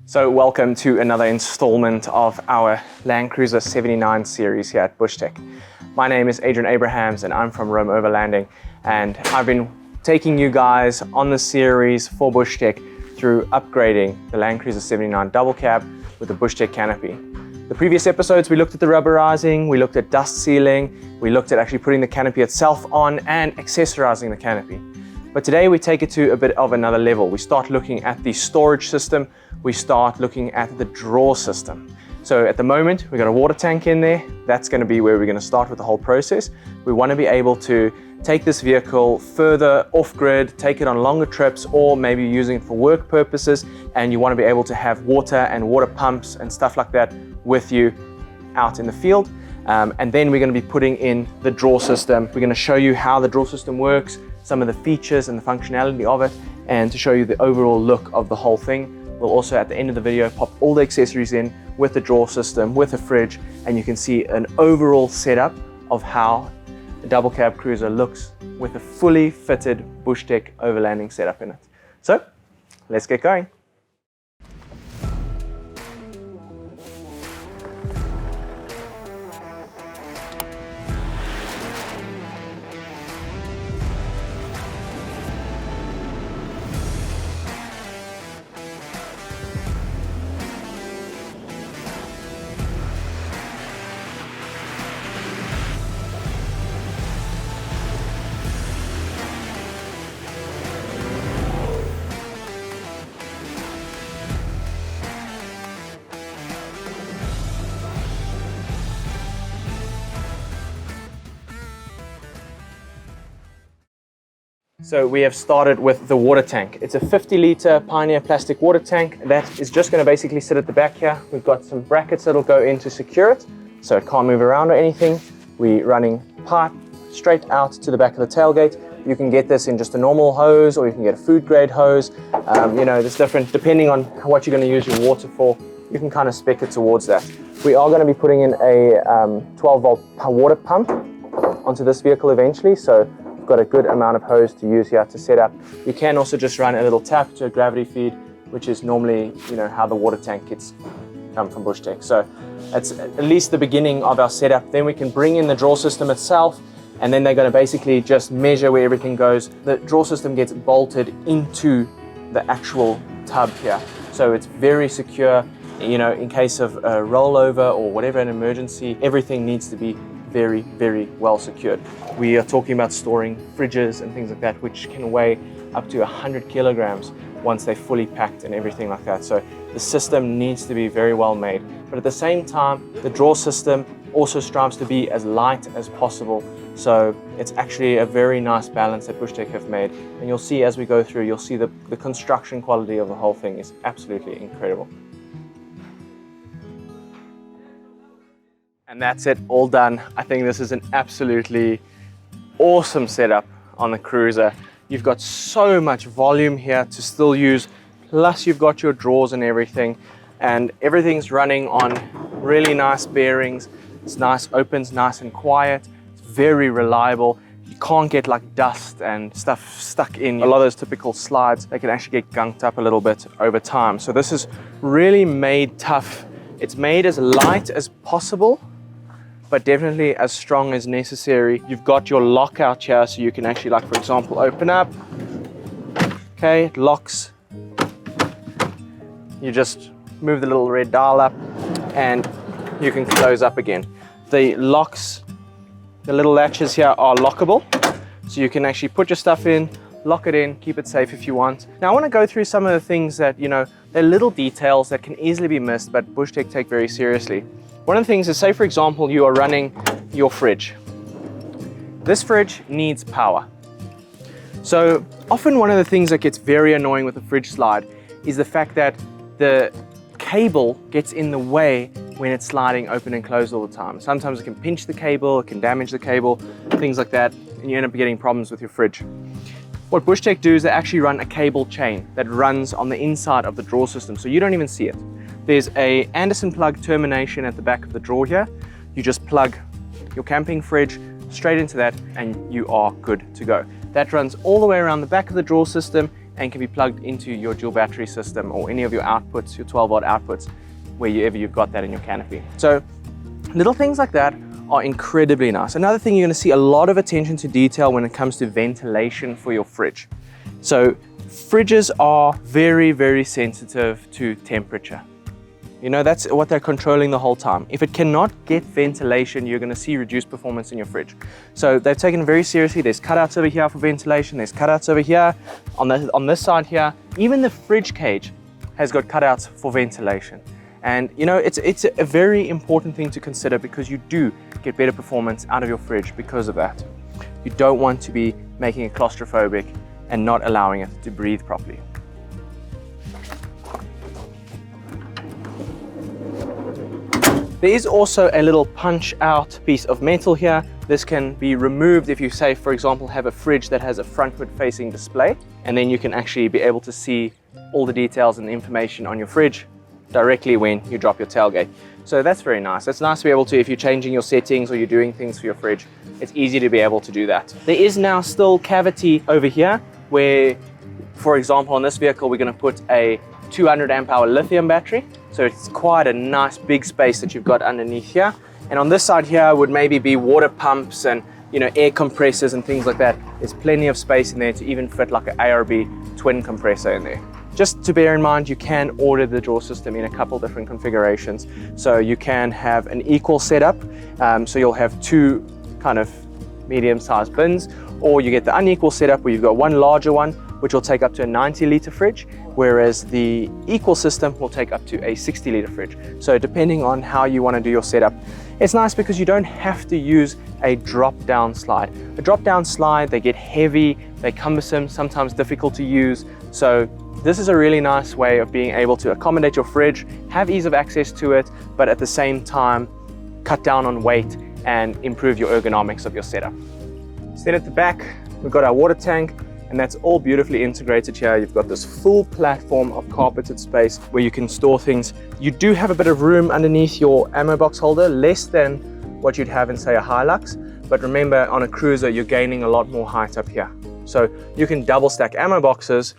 So welcome to another installment of our Landcruiser 79 series here at Bushtech. My name is Adrian Abrahams and I'm from Rome Overlanding, and I've been taking you guys on the series for Bushtech through upgrading the Landcruiser 79 Doublecab with the Bushtech Canopy. The previous episodes we looked at the rubberizing, we looked at dust sealing, we looked at actually putting the canopy itself on and accessorizing the canopy. But today we take it to a bit of another level. We start looking at the storage system, we start looking at the drawer system. So at the moment, we've got a water tank in there. That's going to be where we're going to start with the whole process. We want to be able to take this vehicle further off-grid, take it on longer trips, or maybe using it for work purposes, and you want to be able to have water and water pumps and stuff like that with you out in the field. And then we're going to be putting in the drawer system. We're going to show you how the drawer system works, some of the features and the functionality of it, and to show you the overall look of the whole thing. We'll also at the end of the video pop all the accessories in with the drawer system, with a fridge, and you can see an overall setup of how a double cab cruiser looks with a fully fitted Bushtech overlanding setup in it. So let's get going. So we have started with the water tank. It's a 50-litre Pioneer plastic water tank that is just going to basically sit at the back here. We've got some brackets that'll go in to secure it, so it can't move around or anything. We're running pipe straight out to the back of the tailgate. You can get this in just a normal hose, or you can get a food grade hose. You know, there's different, depending on what you're going to use your water for, you can kind of spec it towards that. We are going to be putting in a 12-volt water pump onto this vehicle eventually, so got a good amount of hose to use here to set up. You can also just run a little tap to a gravity feed, which is normally, you know, how the water tank kits come from Bushtech. So that's at least the beginning of our setup. Then we can bring in the drawer system itself, and then they're going to basically just measure where everything goes. The drawer system gets bolted into the actual tub here, so it's very secure. You know, in case of a rollover or whatever, an emergency, everything needs to be very, very well secured. We are talking about storing fridges and things like that, which can weigh up to 100 kilograms once they're fully packed and everything like that. So the system needs to be very well made. But at the same time, the drawer system also strives to be as light as possible. So it's actually a very nice balance that Bushtech have made. And you'll see as we go through, you'll see the construction quality of the whole thing is absolutely incredible. And that's it, all done. I think this is an absolutely awesome setup on the cruiser. You've got so much volume here to still use, plus you've got your drawers and everything, and everything's running on really nice bearings. It's nice, opens nice and quiet. It's very reliable. You can't get like dust and stuff stuck in. A lot of those typical slides, they can actually get gunked up a little bit over time. So this is really made tough. It's made as light as possible, but definitely as strong as necessary. You've got your lockout here, so you can actually, like for example, open up. Okay, it locks. You just move the little red dial up and you can close up again. The locks, the little latches here are lockable, so you can actually put your stuff in, lock it in, keep it safe if you want. Now I want to go through some of the things that, you know, they're little details that can easily be missed, but Bushtech take very seriously. One of the things is, say for example, you are running your fridge. This fridge needs power. So often one of the things that gets very annoying with the fridge slide is the fact that the cable gets in the way when it's sliding open and closed all the time. Sometimes it can pinch the cable, it can damage the cable, things like that, and you end up getting problems with your fridge. What Bushtech do is they actually run a cable chain that runs on the inside of the drawer system, so you don't even see it. There's a Anderson plug termination at the back of the drawer here. You just plug your camping fridge straight into that and you are good to go. That runs all the way around the back of the drawer system and can be plugged into your dual battery system or any of your outputs, your 12-volt outputs, wherever you've got that in your canopy. So little things like that are incredibly nice. Another thing, you're going to see a lot of attention to detail when it comes to ventilation for your fridge. So fridges are very, very sensitive to temperature. You know, that's what they're controlling the whole time. If it cannot get ventilation, you're going to see reduced performance in your fridge. So they've taken it very seriously. There's cutouts over here for ventilation. There's cutouts over here on this side here. Even the fridge cage has got cutouts for ventilation. And you know, it's a very important thing to consider, because you do get better performance out of your fridge because of that. You don't want to be making it claustrophobic and not allowing it to breathe properly. There is also a little punch out piece of metal here. This can be removed if you, say, for example, have a fridge that has a frontward facing display, and then you can actually be able to see all the details and information on your fridge directly when you drop your tailgate. So that's very nice. It's nice to be able to, if you're changing your settings or you're doing things for your fridge, it's easy to be able to do that. There is now still cavity over here where, for example, on this vehicle, we're going to put a 200 amp hour lithium battery. So it's quite a nice big space that you've got underneath here. And on this side here would maybe be water pumps and, you know, air compressors and things like that. There's plenty of space in there to even fit like an ARB twin compressor in there. Just to bear in mind, you can order the drawer system in a couple different configurations. So you can have an equal setup. So you'll have two kind of medium-sized bins, or you get the unequal setup where you've got one larger one, which will take up to a 90-litre fridge, whereas the equal system will take up to a 60-litre fridge. So depending on how you want to do your setup, it's nice because you don't have to use a drop-down slide. A drop-down slide, they get heavy, they're cumbersome, sometimes difficult to use. So this is a really nice way of being able to accommodate your fridge, have ease of access to it, but at the same time, cut down on weight and improve your ergonomics of your setup. Then at the back, we've got our water tank, and that's all beautifully integrated here. You've got this full platform of carpeted space where you can store things. You do have a bit of room underneath your ammo box holder, less than what you'd have in, say, a Hilux. But remember, on a cruiser, you're gaining a lot more height up here. So you can double stack ammo boxes,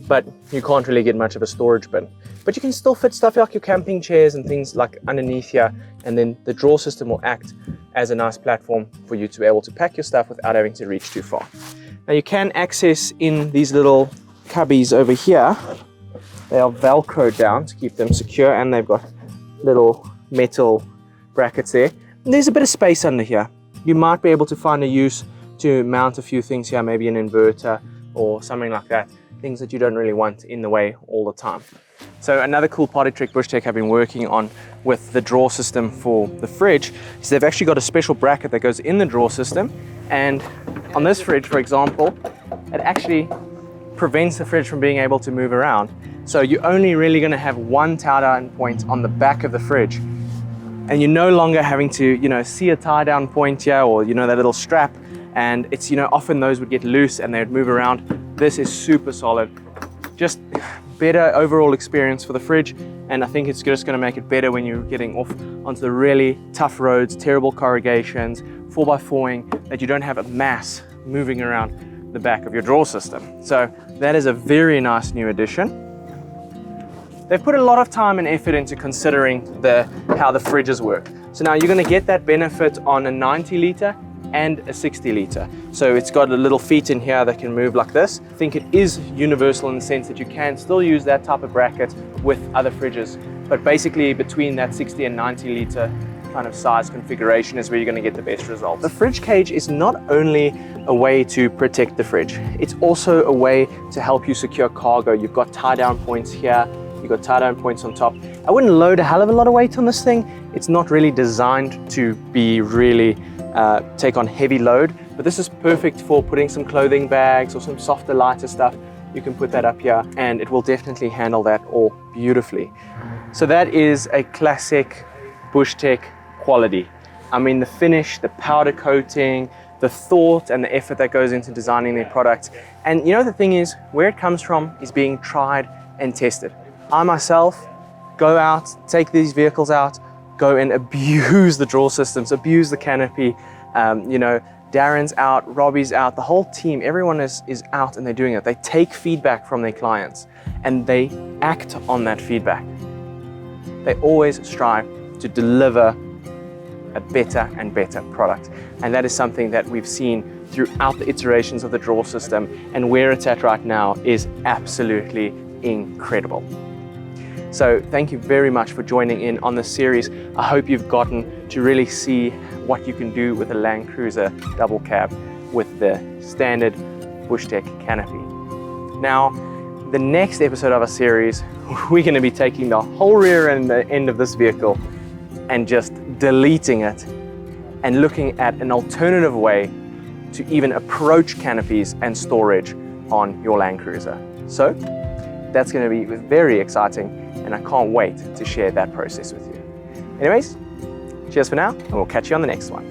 but you can't really get much of a storage bin. But you can still fit stuff like your camping chairs and things like underneath here, and then the drawer system will act as a nice platform for you to be able to pack your stuff without having to reach too far. Now you can access in these little cubbies over here. They are Velcroed down to keep them secure, and they've got little metal brackets there. And there's a bit of space under here. You might be able to find a use to mount a few things here, maybe an inverter or something like that. Things that you don't really want in the way all the time. So another cool party trick Bushtech have been working on with the drawer system for the fridge is they've actually got a special bracket that goes in the drawer system, and on this fridge, for example, it actually prevents the fridge from being able to move around. So you're only really going to have one tie down point on the back of the fridge, and you're no longer having to, you know, see a tie down point here, or, you know, that little strap, and it's, you know, often those would get loose and they would move around. This is super solid. Just better overall experience for the fridge, and I think it's just going to make it better when you're getting off onto the really tough roads, terrible corrugations, 4x4ing, that you don't have a mass moving around the back of your drawer system. So that is a very nice new addition. They've put a lot of time and effort into considering how the fridges work. So now you're going to get that benefit on a 90-litre and a 60-litre. So it's got a little feet in here that can move like this. I think it is universal in the sense that you can still use that type of bracket with other fridges, but basically between that 60 and 90-litre kind of size configuration is where you're going to get the best results. The fridge cage is not only a way to protect the fridge, it's also a way to help you secure cargo. You've got tie down points here, you've got tie down points on top. I wouldn't load a hell of a lot of weight on this thing. It's not really designed to be really take on heavy load, but this is perfect for putting some clothing bags or some softer, lighter stuff. You can put that up here and it will definitely handle that all beautifully. So that is a classic Bushtech quality. I mean, the finish, the powder coating, the thought and the effort that goes into designing their products. And you know, the thing is, where it comes from is being tried and tested. I myself go out, take these vehicles out, go and abuse the drawer systems, abuse the canopy, you know, Darren's out, Robbie's out, the whole team, everyone is out and they're doing it. They take feedback from their clients and they act on that feedback. They always strive to deliver a better and better product. And that is something that we've seen throughout the iterations of the drawer system, and where it's at right now is absolutely incredible. So thank you very much for joining in on this series. I hope you've gotten to really see what you can do with a Landcruiser double cab with the standard Bushtech Canopy. Now, the next episode of our series, we're going to be taking the whole rear end of this vehicle and just deleting it and looking at an alternative way to even approach canopies and storage on your Landcruiser. So that's going to be very exciting, and I can't wait to share that process with you. Anyways, cheers for now, and we'll catch you on the next one.